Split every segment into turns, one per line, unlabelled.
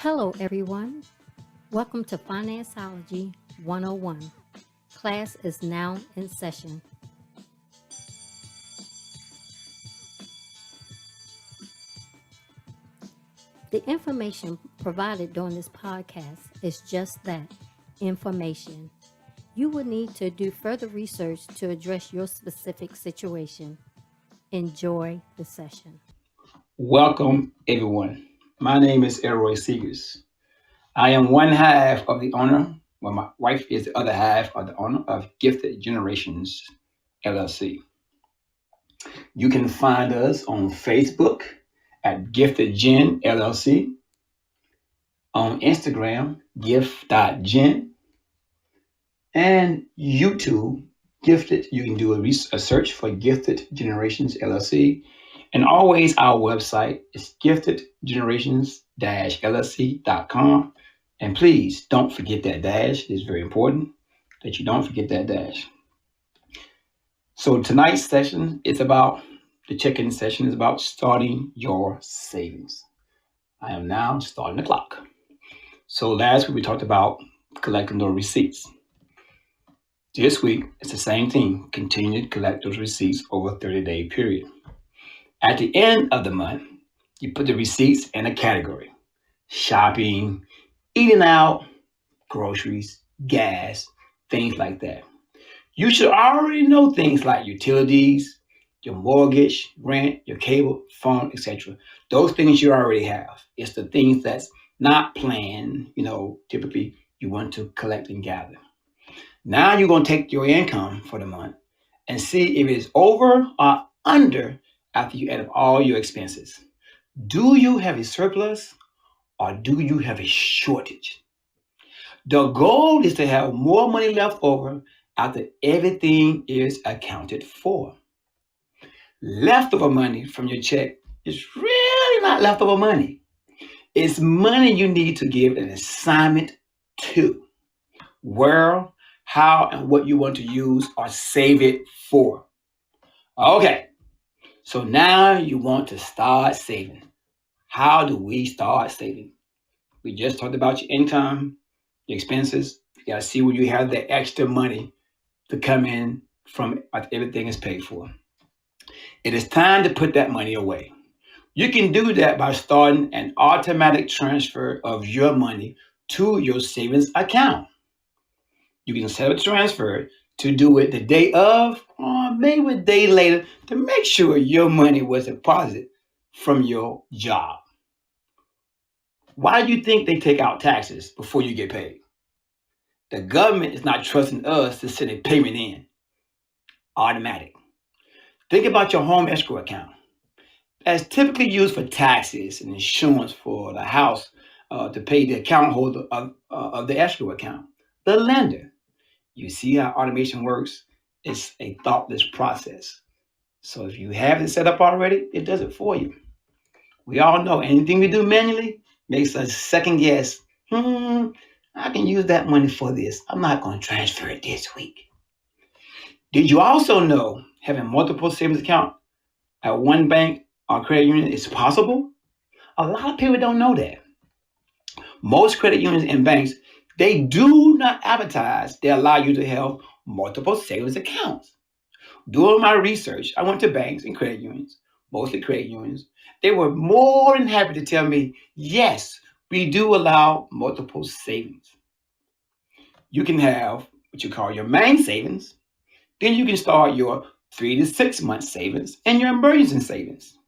Hello, everyone. Welcome to Financeology 101. Class is now in session. The information provided during this podcast is just that, information. You will need to do further research to address your specific situation. Enjoy the session.
Welcome, everyone. My name is Elroy Seegers. I am one half of the owner, well, my wife is the other half of the owner of Gifted Generations LLC. You can find us on Facebook at Gifted Gen LLC, on Instagram, gift.gen, and YouTube, Gifted. You can do a search for Gifted Generations LLC. And always our website is giftedgenerations-llc.com. And please don't forget that dash. It's very important that you don't forget that dash. So tonight's session is about, the check-in session is about starting your savings. I am now starting the clock. So last week we talked about collecting those receipts. This week it's the same thing. Continue to collect those receipts over a 30-day period. At the end of the month, you put the receipts in a category: shopping, eating out, groceries, gas, things like that. You should already know things like utilities, your mortgage, rent, your cable, phone, etc. Those things you already have. It's the things that's not planned, typically you want to collect and gather. Now you're going to take your income for the month and see if it's over or under after you add up all your expenses. Do you have a surplus or do you have a shortage? The goal is to have more money left over after everything is accounted for. Leftover money from your check is really not leftover money. It's money you need to give an assignment to. Where, how, and what you want to use or save it for. Okay, so now you want to start saving. How do we start saving? We just talked about your income, your expenses. You got to see where you have the extra money to come in from after everything is paid for. It is time to put that money away. You can do that by starting an automatic transfer of your money to your savings account. You can set up a transfer to do it the day of or maybe a day later to make sure your money was deposited from your job. Why do you think they take out taxes before you get paid? The government is not trusting us to send a payment in. Automatic. Think about your home escrow account. That's typically used for taxes and insurance for the house to pay the account holder of the escrow account, the lender. You see how automation works? It's a thoughtless process. So if you have it set up already, it does it for you. We all know anything we do manually makes us second guess. I can use that money for this. I'm not going to transfer it this week. Did you also know having multiple savings accounts at one bank or credit union is possible? A lot of people don't know that. Most credit unions and banks, they do not advertise they allow you to have multiple savings accounts. During my research, I went to banks and credit unions, mostly credit unions. They were more than happy to tell me, yes, we do allow multiple savings. You can have what you call your main savings. Then you can start your 3 to 6 month savings and your emergency savings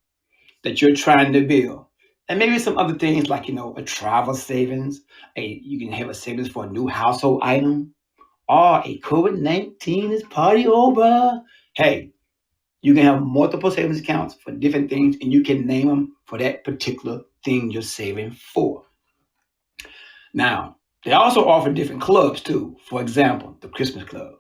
that you're trying to build. And maybe some other things like, a travel savings. You can have a savings for a new household item or a COVID-19 is party over. Hey, you can have multiple savings accounts for different things and you can name them for that particular thing you're saving for. Now, they also offer different clubs too. For example, the Christmas Club.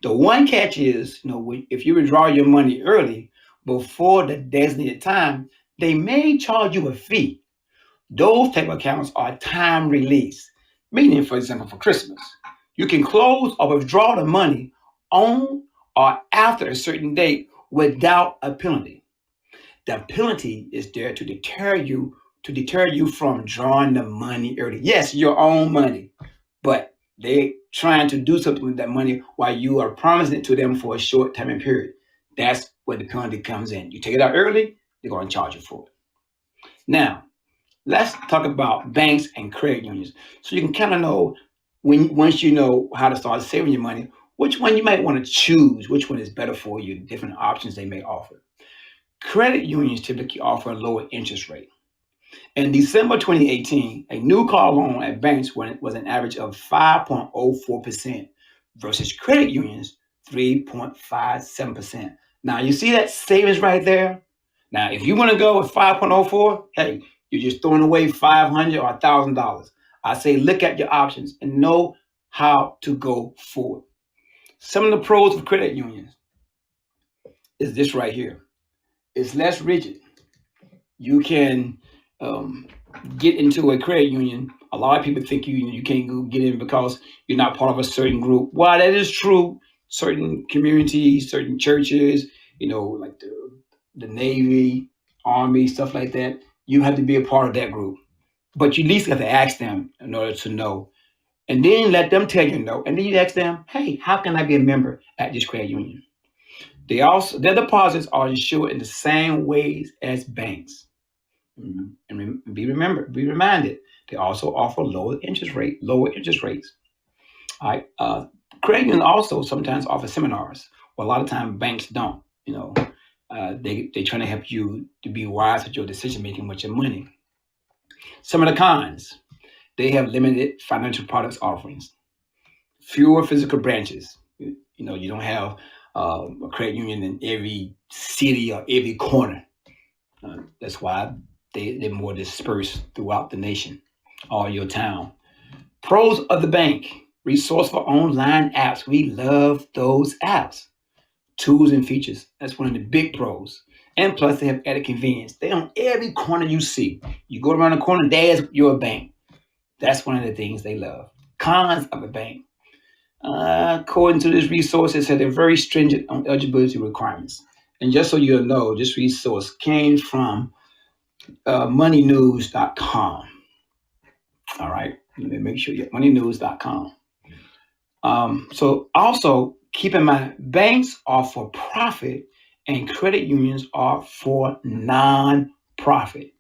The one catch is, if you withdraw your money early before the designated time, they may charge you a fee. Those type of accounts are time release, meaning, for example, for Christmas, you can close or withdraw the money on or after a certain date without a penalty. The penalty is there to deter you to deter you from drawing the money early. Yes, your own money, but they trying to do something with that money while you are promising it to them for a short time period. That's where the penalty comes in. You take it out early, they're going to charge you for it. Now, let's talk about banks and credit unions. So you can kind of know when once you know how to start saving your money, which one you might want to choose, which one is better for you, different options they may offer. Credit unions typically offer a lower interest rate. In December 2018, a new car loan at banks was an average of 5.04% versus credit unions 3.57%. Now, you see that savings right there? Now, if you want to go with 5.04, hey, you're just throwing away $500 or $1,000. I say look at your options and know how to go forward. Some of the pros of credit unions is this right here. It's less rigid. You can um, get into a credit union. A lot of people think you can't go get in because you're not part of a certain group. While that is true, certain communities, certain churches, like the Navy, Army, stuff like that, you have to be a part of that group. But you at least have to ask them in order to know. And then let them tell you no. And then you ask them, hey, how can I be a member at this credit union? Their deposits are insured in the same ways as banks. And be reminded, they also offer lower interest rates. All right. Credit unions also sometimes offer seminars. Well, a lot of times banks don't. They trying to help you to be wise with your decision making with your money. Some of the cons: they have limited financial products offerings, fewer physical branches. You don't have a credit union in every city or every corner. That's why they're more dispersed throughout the nation or your town. Pros of the bank: resourceful online apps. We love those apps. Tools and features. That's one of the big pros. And plus, they have added convenience. They on every corner you see. You go around the corner, there's your bank. That's one of the things they love. Cons of a bank. According to this resource, it said they're very stringent on eligibility requirements. And just so you know, this resource came from moneynews.com. All right. Let me make sure you get moneynews.com. So also keep in mind, banks are for profit and credit unions are for non-profit.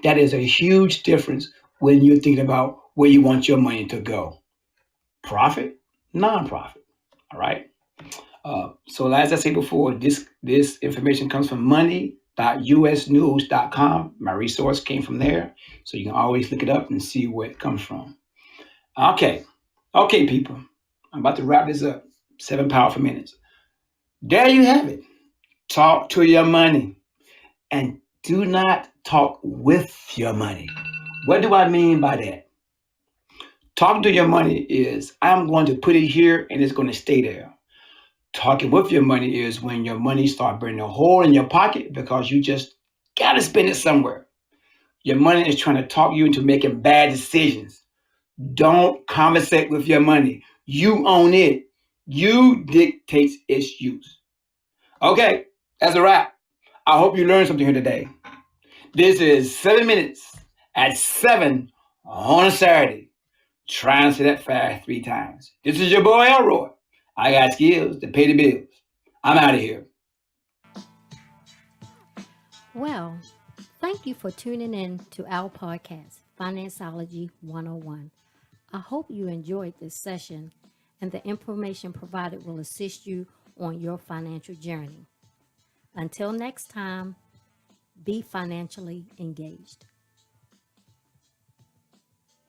That is a huge difference when you're thinking about where you want your money to go. Profit, non-profit. All right. So as I said before, this information comes from money.usnews.com. My resource came from there. So you can always look it up and see where it comes from. Okay, people. I'm about to wrap this up. 7 powerful minutes. There you have it. Talk to your money and do not talk with your money. What do I mean by that? Talking to your money is I'm going to put it here and it's going to stay there. Talking with your money is when your money starts burning a hole in your pocket because you just got to spend it somewhere. Your money is trying to talk you into making bad decisions. Don't conversate with your money. You own it. You dictate its use. Okay, that's a wrap. I hope you learned something here today. This is 7 minutes at 7 on a Saturday. Try and say that fast 3 times. This is your boy Elroy. I got skills to pay the bills. I'm out of here.
Well, thank you for tuning in to our podcast, Financeology 101. I hope you enjoyed this session and the information provided will assist you on your financial journey. Until next time, be financially engaged.